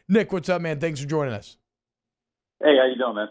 Nick, what's up, man? Thanks for joining us. Hey, how you doing, man?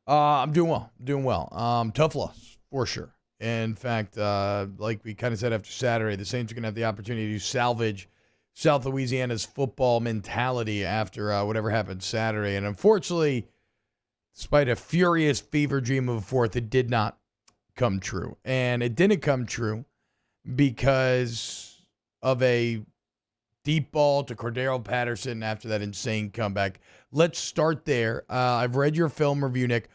I'm doing well. Doing well. Tough loss for sure. In fact, like we kind of said after Saturday, the Saints are going to have the opportunity to salvage South Louisiana's football mentality after whatever happened Saturday. And unfortunately, despite a furious fever dream of a fourth, it did not come true. And it didn't come true because of a deep ball to Cordero Patterson after that insane comeback. Let's start there. I've read your film review, Nick.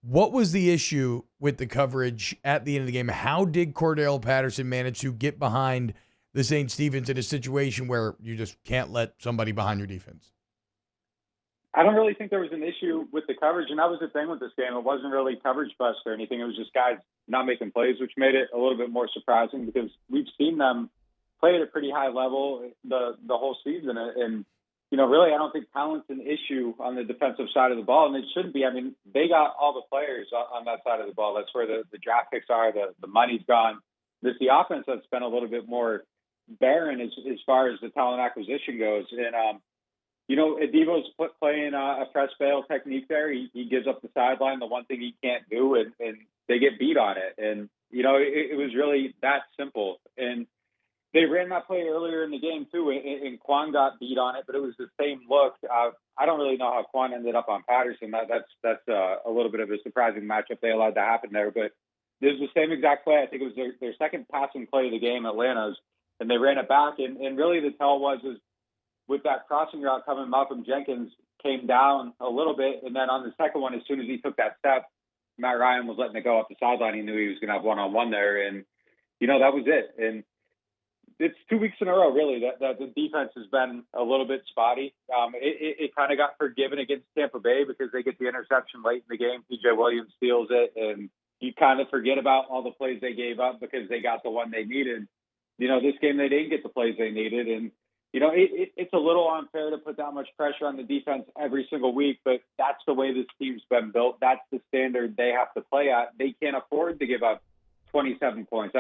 What was the issue with the coverage at the end of the game? How did Cordero Patterson manage to get behind the Saints defense in a situation where you just can't let somebody behind your defense? I don't really think there was an issue with the coverage, and that was the thing with this game. It wasn't really coverage bust or anything. It was just guys not making plays, which made it a little bit more surprising because we've seen them play at a pretty high level the whole season. And really, I don't think talent's an issue on the defensive side of the ball, and it shouldn't be. I mean, they got all the players on that side of the ball. That's where the draft picks are. The money's gone. It's the offense that's been a little bit more barren as far as the talent acquisition goes. And Adebo's playing a press bail technique there. He gives up the sideline, the one thing he can't do, and they get beat on it. And, it was really that simple. And they ran that play earlier in the game, too, and Quan got beat on it, but it was the same look. I don't really know how Quan ended up on Patterson. That's a little bit of a surprising matchup they allowed to happen there. But it was the same exact play. I think it was their second passing play of the game, Atlanta's, and they ran it back. And really the tell was with that crossing route coming, Malcolm Jenkins came down a little bit, and then on the second one, as soon as he took that step, Matt Ryan was letting it go up the sideline. He knew he was going to have one-on-one there, and, that was it. And it's 2 weeks in a row, really, that the defense has been a little bit spotty. It kind of got forgiven against Tampa Bay because they get the interception late in the game. P.J. Williams steals it, and you kind of forget about all the plays they gave up because they got the one they needed. This game they didn't get the plays they needed, and it's a little unfair to put that much pressure on the defense every single week, but that's the way this team's been built. That's the standard they have to play at. They can't afford to give up 27 points.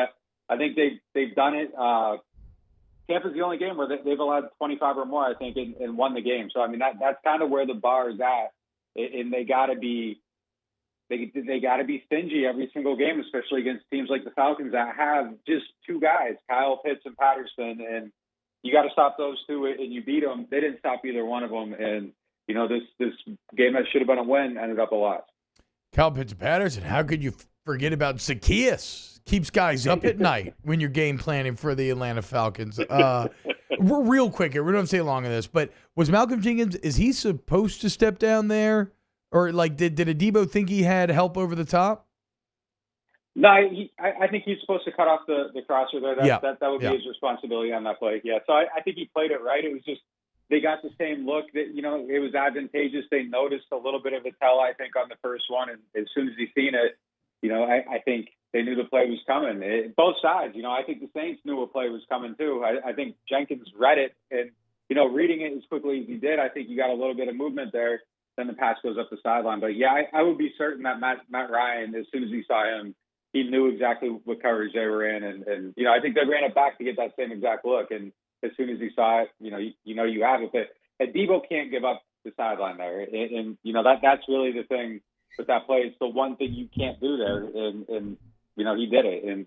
I think they've done it. Tampa's the only game where they've allowed 25 or more, I think, and won the game. So, I mean, that's kind of where the bar is at, and they got to be stingy every single game, especially against teams like the Falcons that have just two guys, Kyle Pitts and Patterson, and you got to stop those two, and you beat them. They didn't stop either one of them, and this game that should have been a win ended up a loss. Kyle Pitts and Patterson, how could you forget about Zacchaeus? Keeps guys up at night when you're game planning for the Atlanta Falcons. Real quick here, we don't have to stay long on this, but was Malcolm Jenkins, is he supposed to step down there? Or, did Adebo think he had help over the top? No, I think he's supposed to cut off the crosser there. That would be his responsibility on that play. Yeah, so I think he played it right. It was just they got the same look that, it was advantageous. They noticed a little bit of a tell, I think, on the first one. And as soon as he seen it, I think they knew the play was coming. Both sides, I think the Saints knew a play was coming too. I think Jenkins read it and, reading it as quickly as he did, I think you got a little bit of movement there. Then the pass goes up the sideline. But, yeah, I would be certain that Matt Ryan, as soon as he saw him, he knew exactly what coverage they were in. And I think they ran it back to get that same exact look. And as soon as he saw it, you have it. But Adebo can't give up the sideline there. And that's really the thing with that play. It's the one thing you can't do there. And he did it. And,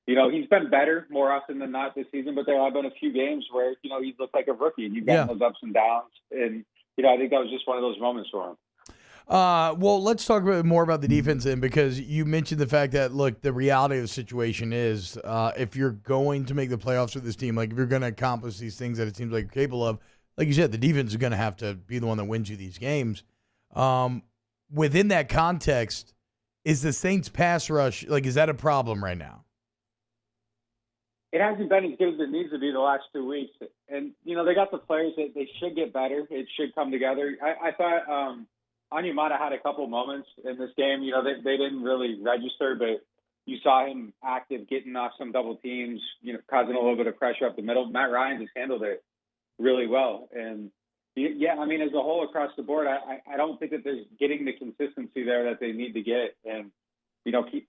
he's been better more often than not this season, but there have been a few games where, he's looked like a rookie and you've got those ups and downs. And, I think that was just one of those moments for him. Well, let's talk more about the defense then, because you mentioned the fact that, look, the reality of the situation is if you're going to make the playoffs with this team, if you're going to accomplish these things that it seems like you're capable of, like you said, the defense is going to have to be the one that wins you these games. Within that context, is the Saints pass rush, is that a problem right now? It hasn't been as good as it needs to be the last 2 weeks. And, they got the players that they should get better. It should come together. I thought Onyemata had a couple moments in this game. They didn't really register, but you saw him active, getting off some double teams, causing a little bit of pressure up the middle. Matt Ryan just handled it really well. And, yeah, I mean, as a whole across the board, I don't think that there's getting the consistency there that they need to get. And,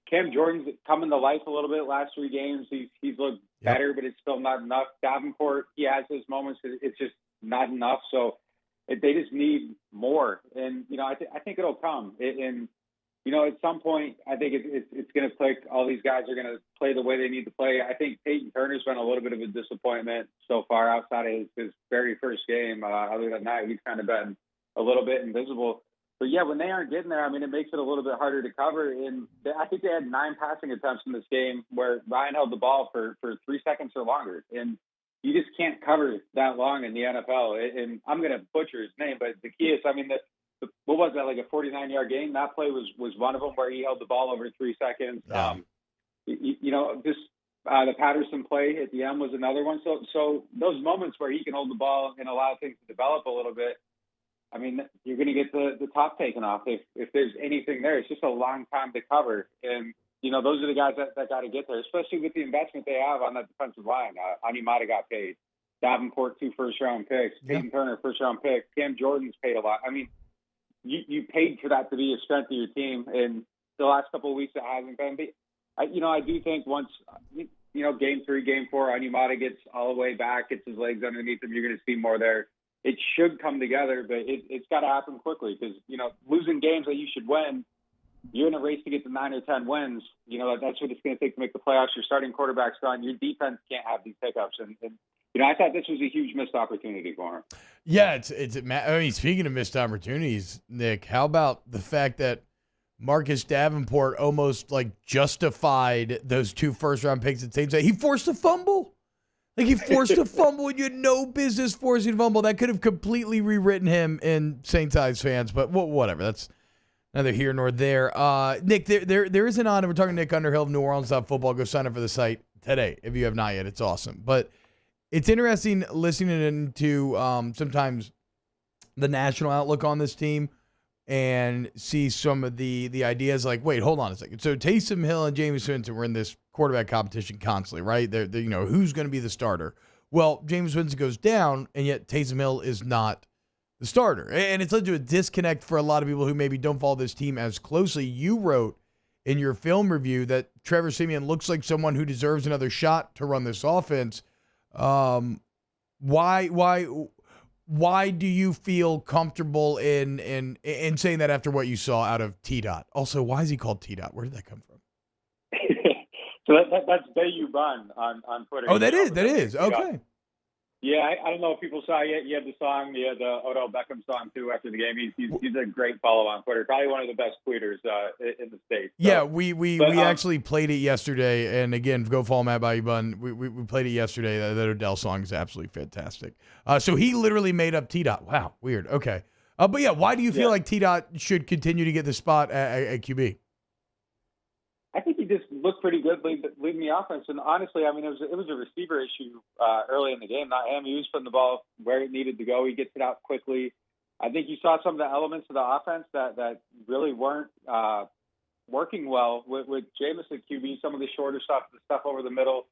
Cam Jordan's coming to life a little bit last 3 games. He's looked better, but it's still not enough. Davenport, he has his moments. It's just not enough. So they just need more. And, I think it'll come. And, at some point, I think it's going to click. All these guys are going to play the way they need to play. I think Peyton Turner's been a little bit of a disappointment so far outside of his very first game. Other than that, he's kind of been a little bit invisible. But, yeah, when they aren't getting there, I mean, it makes it a little bit harder to cover. And I think they had 9 passing attempts in this game where Ryan held the ball for 3 seconds or longer. And you just can't cover that long in the NFL. And I'm going to butcher his name, but the key is, I mean, what was that, like a 49-yard game? That play was one of them where he held the ball over 3 seconds. Yeah. The Patterson play at the end was another one. So those moments where he can hold the ball and allow things to develop a little bit, I mean, you're going to get the top taken off if there's anything there. It's just a long time to cover. And, those are the guys that got to get there, especially with the investment they have on that defensive line. Animata got paid. Davenport, 2 first-round picks. Yeah. Peyton Turner, first-round pick. Cam Jordan's paid a lot. I mean, you paid for that to be a strength of your team. And the last couple of weeks it hasn't been. But I do think once, game 3, game 4, Animata gets all the way back, gets his legs underneath him, you're going to see more there. It should come together, but it's got to happen quickly because, losing games that you should win, you're in a race to get to 9 or 10 wins. That's what it's going to take to make the playoffs. Your starting quarterback's gone. Your defense can't have these hiccups. And I thought this was a huge missed opportunity for him. Yeah, I mean, speaking of missed opportunities, Nick, how about the fact that Marcus Davenport almost justified those 2 first-round picks at Saints? He forced a fumble. He forced a fumble, and you had no business forcing a fumble. That could have completely rewritten him in Saints eyes fans, but whatever. That's neither here nor there. Nick, there is an honor. We're talking to Nick Underhill of New Orleans Football. Go sign up for the site today if you have not yet. It's awesome. But it's interesting listening to sometimes the national outlook on this team and see some of the ideas wait, hold on a second. So Taysom Hill and Jameis Winston were in this quarterback competition constantly, right? They're who's going to be the starter? Well, Jameis Winston goes down, and yet Taysom Hill is not the starter. And it's led to a disconnect for a lot of people who maybe don't follow this team as closely. You wrote in your film review that Trevor Siemian looks like someone who deserves another shot to run this offense. Why do you feel comfortable in saying that after what you saw out of T-Dot? Also, why is he called T-Dot? Where did that come from? So that's Bayou Bun on Twitter. Oh, that is. Okay. Yeah, I don't know if people saw you had the song, the Odell Beckham song too after the game. He's a great follow on Twitter. Probably one of the best tweeters in the States. So. Yeah, we actually played it yesterday, and again, go follow Matt Bayou Bun. We played it yesterday. That Odell song is absolutely fantastic. So he literally made up T-Dot. Wow, weird. Okay. But yeah, why do you feel like T-Dot should continue to get the spot at QB? I think he just looked pretty good leading the offense. And honestly, I mean, it was a receiver issue early in the game, not him. He was putting the ball where it needed to go. He gets it out quickly. I think you saw some of the elements of the offense that really weren't working well with Jameis at QB, some of the shorter stuff, the stuff over the middle.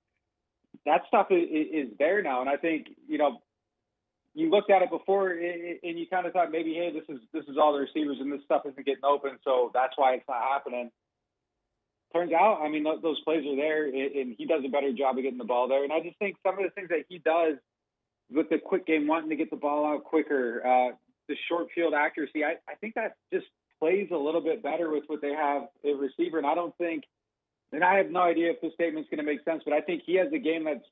That stuff is there now. And I think, you looked at it before and you kind of thought maybe, hey, this is all the receivers and this stuff isn't getting open, so that's why it's not happening. Turns out, I mean, those plays are there, and he does a better job of getting the ball there. And I just think some of the things that he does with the quick game, wanting to get the ball out quicker, the short field accuracy, I think that just plays a little bit better with what they have at receiver. And I don't think, and I have no idea if this statement's going to make sense, but I think he has a game that's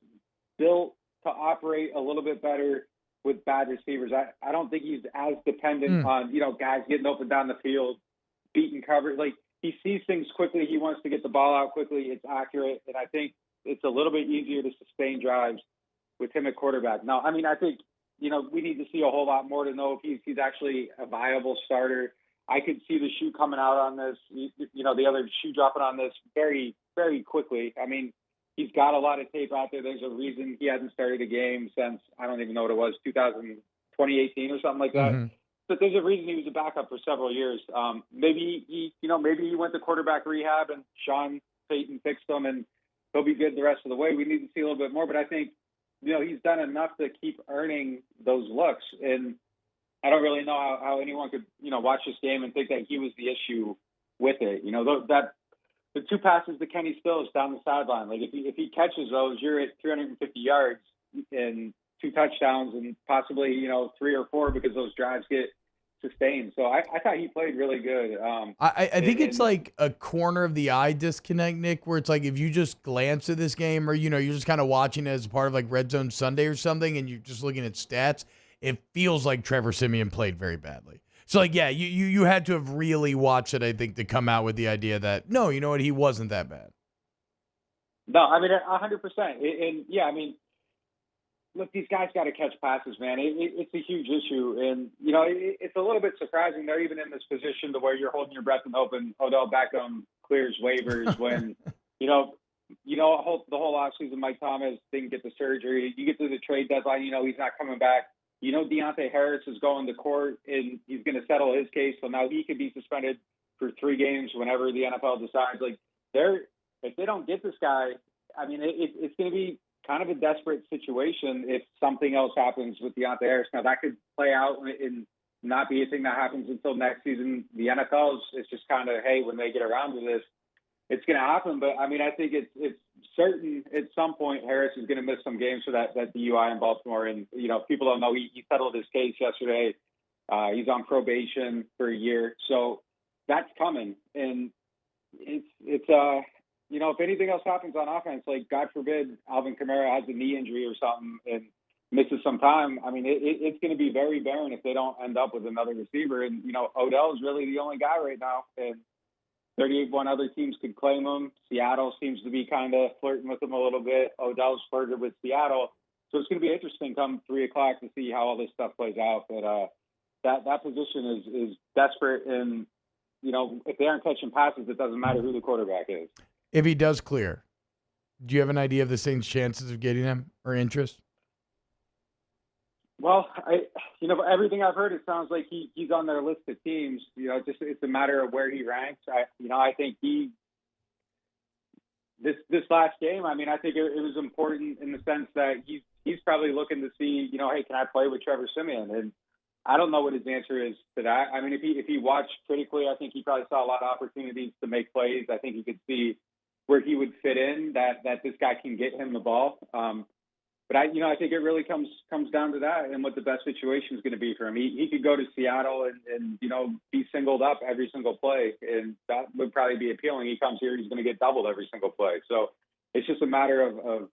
built to operate a little bit better with bad receivers. I don't think he's as dependent on, guys getting open down the field, beating coverage. He sees things quickly. He wants to get the ball out quickly. It's accurate. And I think it's a little bit easier to sustain drives with him at quarterback. Now, I mean, I think, we need to see a whole lot more to know if he's actually a viable starter. I could see the shoe coming out on this, the other shoe dropping on this very, very quickly. I mean, he's got a lot of tape out there. There's a reason he hasn't started a game since, I don't even know what it was, 2018 or something like that. Mm-hmm. But there's a reason he was a backup for several years. Maybe he went to quarterback rehab and Sean Payton fixed him and he'll be good the rest of the way. We need to see a little bit more, but I think, he's done enough to keep earning those looks. And I don't really know how anyone could, watch this game and think that he was the issue with it. The 2 passes to Kenny Stills down the sideline, if he catches those, you're at 350 yards and 2 touchdowns and possibly, 3 or 4 because those drives get sustained. So I thought he played really good. I think it's like a corner of the eye disconnect, Nick, where it's like if you just glance at this game or, you're just kind of watching it as part of like Red Zone Sunday or something and you're just looking at stats, it feels like Trevor Siemian played very badly. So, like, yeah, you had to have really watched it, I think, to come out with the idea that, no, you know what, he wasn't that bad. No, I mean, 100%. And, yeah, I mean, look, these guys got to catch passes, man. It's a huge issue. And, it's a little bit surprising they're even in this position to where you're holding your breath and hoping Odell Beckham clears waivers when, the whole offseason, Mike Thomas didn't get the surgery. You get to the trade deadline, he's not coming back. Deontay Harris is going to court and he's going to settle his case. So now he could be suspended for 3 games whenever the NFL decides. Like, if they don't get this guy, I mean, it's going to be kind of a desperate situation if something else happens with Deontay Harris. Now, that could play out and not be a thing that happens until next season. The NFL is just kind of, hey, when they get around to this, it's going to happen. But, I mean, I think it's certain at some point Harris is going to miss some games for that DUI in Baltimore. And, people don't know. He settled his case yesterday. He's on probation for a year. So that's coming. And if anything else happens on offense, like God forbid Alvin Kamara has a knee injury or something and misses some time, I mean, it's going to be very barren if they don't end up with another receiver. And, Odell is really the only guy right now. And 31 other teams could claim him. Seattle seems to be kind of flirting with him a little bit. Odell's flirted with Seattle. So it's going to be interesting come 3 o'clock to see how all this stuff plays out. But that position is desperate. And, if they aren't catching passes, it doesn't matter who the quarterback is. If he does clear, do you have an idea of the Saints' chances of getting him or interest? Well, everything I've heard, it sounds like he's on their list of teams. It's a matter of where he ranks. I think this last game, I mean, I think it was important in the sense that he's probably looking to see, hey, can I play with Trevor Siemian? And I don't know what his answer is to that. I mean, if he watched critically, I think he probably saw a lot of opportunities to make plays. I think he could see where he would fit in, that this guy can get him the ball. But I think it really comes down to that and what the best situation is going to be for him. He could go to Seattle and be singled up every single play, and that would probably be appealing. He comes here, he's going to get doubled every single play. So it's just a matter of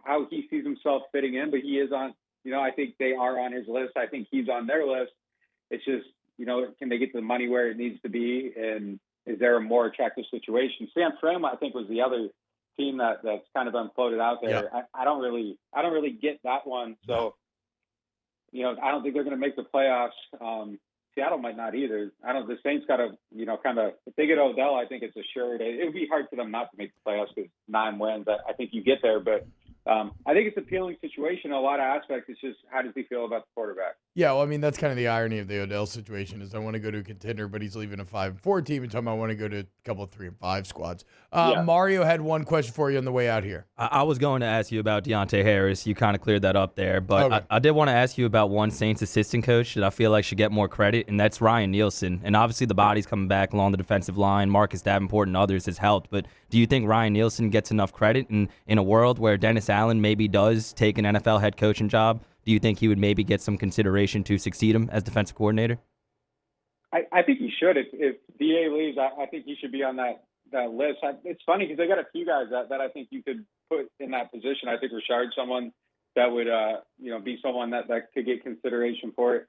how he sees himself fitting in. But he is on. I think they are on his list. I think he's on their list. It's just can they get the money where it needs to be, and is there a more attractive situation? San Fran, I think, was the other team that's kind of been floated out there. Yeah. I don't really get that one. So, I don't think they're going to make the playoffs. Seattle might not either. The Saints got to, kind of, if they get Odell, I think it's assured. It would be hard for them not to make the playoffs because 9 wins. I think you get there, but I think it's an appealing situation. A lot of aspects. It's just, how does he feel about the quarterback? Yeah, well, I mean, that's kind of the irony of the Odell situation is I want to go to a contender, but he's leaving a 5-4 team and talking about I want to go to a couple of 3-5 squads. Yeah. Mario had one question for you on the way out here. I was going to ask you about Deontay Harris. You kind of cleared that up there, but okay. I did want to ask you about one Saints assistant coach that I feel like should get more credit, and that's Ryan Nielsen. And obviously the body's coming back along the defensive line. Marcus Davenport and others has helped, but do you think Ryan Nielsen gets enough credit in a world where Dennis Allen maybe does take an NFL head coaching job? Do you think he would maybe get some consideration to succeed him as defensive coordinator? I think he should. If DA leaves, I think he should be on that list. It's funny because they got a few guys that I think you could put in that position. I think Richard's someone that would be someone that could get consideration for it.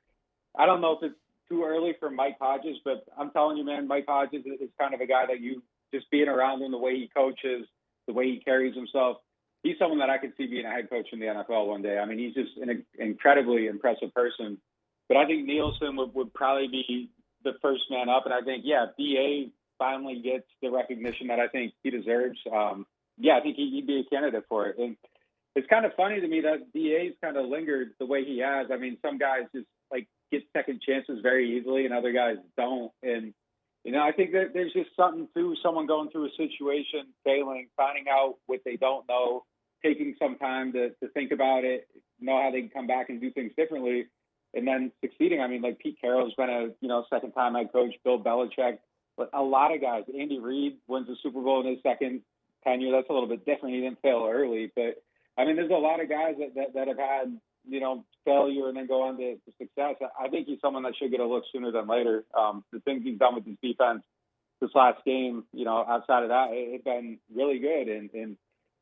I don't know if it's too early for Mike Hodges, but I'm telling you, man, Mike Hodges is kind of a guy that you just being around him, the way he coaches, the way he carries himself. He's someone that I could see being a head coach in the NFL one day. I mean, he's just an incredibly impressive person. But I think Nielsen would probably be the first man up. And I think, if DA finally gets the recognition that I think he deserves, I think he'd be a candidate for it. And it's kind of funny to me that DA's kind of lingered the way he has. I mean, some guys just get second chances very easily and other guys don't. And I think that there's just something to someone going through a situation, failing, finding out what they don't know, taking some time to think about it, know how they can come back and do things differently, and then succeeding. I mean, like Pete Carroll's been a second-time head coach, Bill Belichick, but a lot of guys. Andy Reid wins the Super Bowl in his second tenure. That's a little bit different. He didn't fail early, but I mean, there's a lot of guys that have had failure and then go on to success. I think he's someone that should get a look sooner than later. The things he's done with his defense this last game, outside of that, it's been really good. And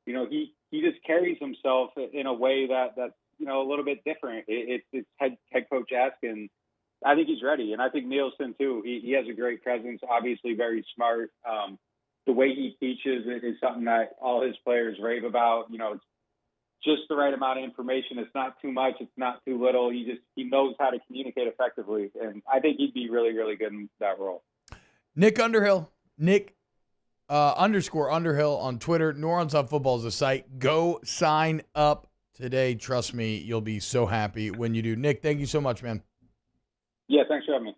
he just carries himself in a way that's, a little bit different. It's head coach-esque, and I think he's ready. And I think Nielsen, too, he has a great presence, obviously very smart. The way he teaches is something that all his players rave about. It's just the right amount of information. It's not too much. It's not too little. He knows how to communicate effectively. And I think he'd be really, really good in that role. Nick Underhill, _Underhill on Twitter. New Orleans on Football is the site. Go sign up today. Trust me, you'll be so happy when you do. Nick, thank you so much, man. Yeah, thanks for having me.